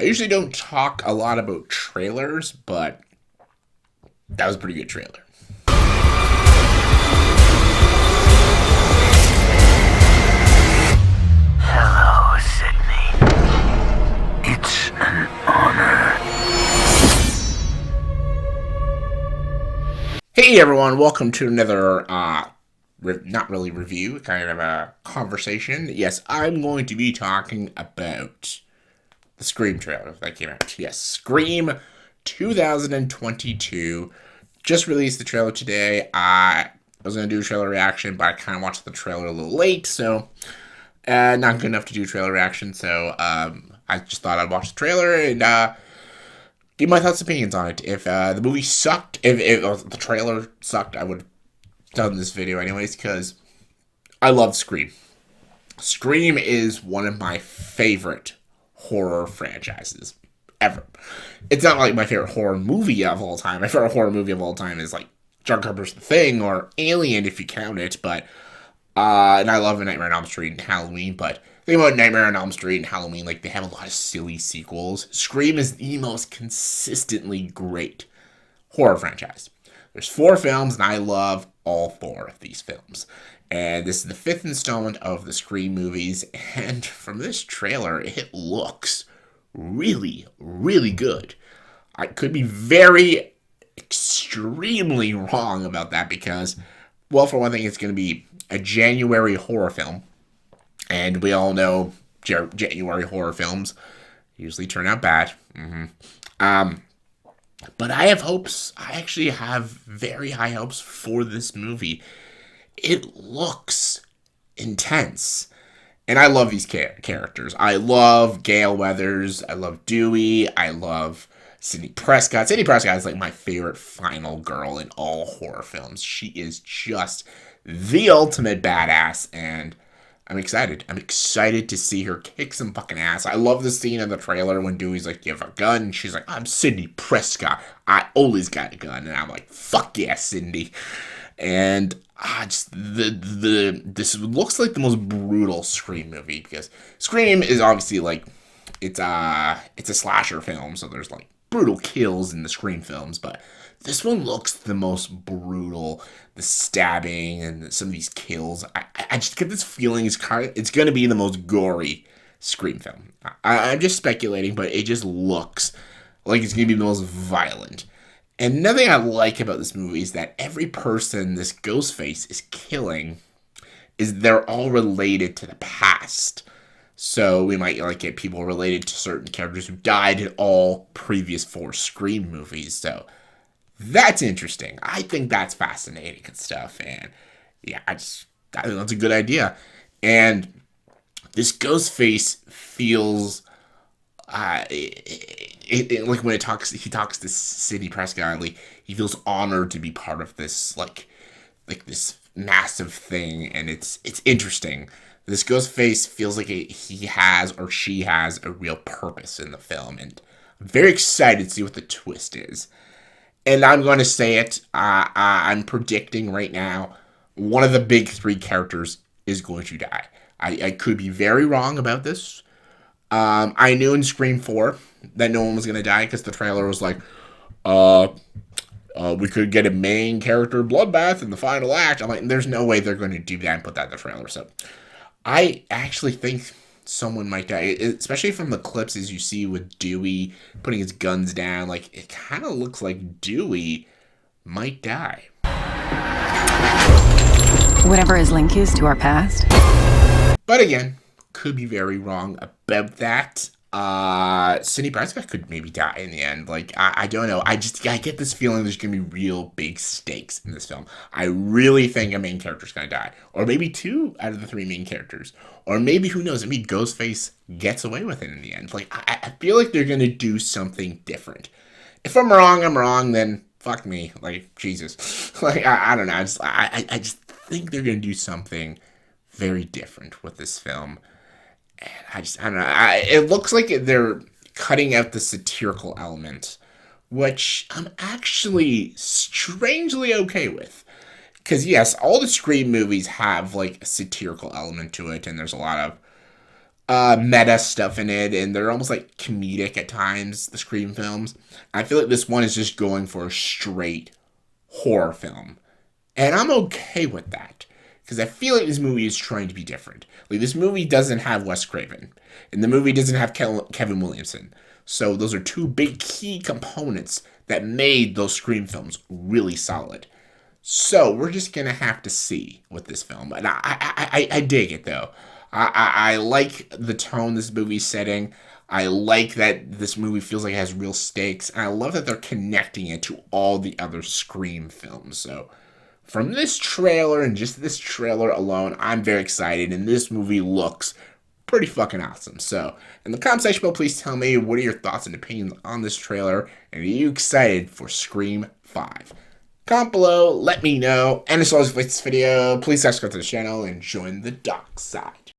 I usually don't talk a lot about trailers, but that was a pretty good trailer. Hello, Sydney. It's an honor. Hey everyone, welcome to another, not really review, kind of a conversation. Yes, I'm going to be talking about the Scream trailer that came out. Yes, Scream 2022. Just released the trailer today. I was going to do a trailer reaction, but I kind of watched the trailer a little late, so not good enough to do a trailer reaction. So I just thought I'd watch the trailer and give my thoughts and opinions on it. If the movie sucked, if the trailer sucked, I would have done this video anyways, because I love Scream. Scream is one of my favorite horror franchises ever. It's not like my favorite horror movie of all time. My favorite horror movie of all time is like John Carpenter's The Thing or Alien, if you count it. But and I love Nightmare on Elm Street and Halloween. But the thing about Nightmare on Elm Street and Halloween, like they have a lot of silly sequels. Scream is the most consistently great horror franchise. There's 4 films, and I love all 4 of these films. And this is the 5th installment of the Scream movies. And from this trailer, it looks really, really good. I could be very extremely wrong about that because, well, for one thing, it's going to be a January horror film. And we all know January horror films usually turn out bad. But I have hopes. I actually have very high hopes for this movie. It looks intense. And I love these characters. I love Gale Weathers. I love Dewey. I love Sidney Prescott. Sidney Prescott is like my favorite final girl in all horror films. She is just the ultimate badass. And I'm excited. I'm excited to see her kick some fucking ass. I love the scene in the trailer when Dewey's like, you have a gun? And she's like, I'm Sidney Prescott. I always got a gun. And I'm like, fuck yeah, Cindy. And this looks like the most brutal Scream movie because Scream is obviously like it's a slasher film, so there's like brutal kills in the Scream films, but this one looks the most brutal. The stabbing and some of these kills, I just get this feeling it's going to be the most gory Scream film. I'm just speculating, but it just looks like it's going to be the most violent. And another thing I like about this movie is that every person this Ghostface is killing they're all related to the past. So we might like get people related to certain characters who died in all previous 4 Scream movies. So that's interesting. I think that's fascinating and stuff. And yeah, I think that's a good idea. And this Ghostface feels like when he talks to Sidney Prescott, like he feels honored to be part of this like this massive thing, and it's interesting. This Ghostface feels like he has or she has a real purpose in the film, and I'm very excited to see what the twist is. And I'm going to say it. I'm predicting right now one of the big 3 characters is going to die. I could be very wrong about this. I knew in Scream 4 that no one was going to die because the trailer was like, we could get a main character bloodbath in the final act. I'm like, there's no way they're going to do that and put that in the trailer. So I actually think someone might die, especially from the clips as you see with Dewey putting his guns down. Like, it kind of looks like Dewey might die. Whatever his link is to our past. But again, could be very wrong about that. Sidney Prescott could maybe die in the end. Like, I don't know. I get this feeling there's going to be real big stakes in this film. I really think a main character's going to die. Or maybe 2 out of the 3 main characters. Or maybe, who knows, maybe Ghostface gets away with it in the end. Like, I feel like they're going to do something different. If I'm wrong, then fuck me. Like, Jesus. Like, I don't know. I just think they're going to do something very different with this film. And I don't know. It looks like they're cutting out the satirical element, which I'm actually strangely okay with. Because, yes, all the Scream movies have, like, a satirical element to it, and there's a lot of meta stuff in it, and they're almost like comedic at times, the Scream films. I feel like this one is just going for a straight horror film. And I'm okay with that. Because I feel like this movie is trying to be different. Like, this movie doesn't have Wes Craven. And the movie doesn't have Kevin Williamson. So those are two big key components that made those Scream films really solid. So we're just gonna have to see with this film, and I dig it though. I like the tone this movie's setting. I like that this movie feels like it has real stakes, and I love that they're connecting it to all the other Scream films. So from this trailer and just this trailer alone, I'm very excited, and this movie looks pretty fucking awesome. So in the comment section below, please tell me what are your thoughts and opinions on this trailer, and are you excited for Scream 5? Comment below, let me know, and as always, if you like this video, please subscribe to the channel and join the dark side.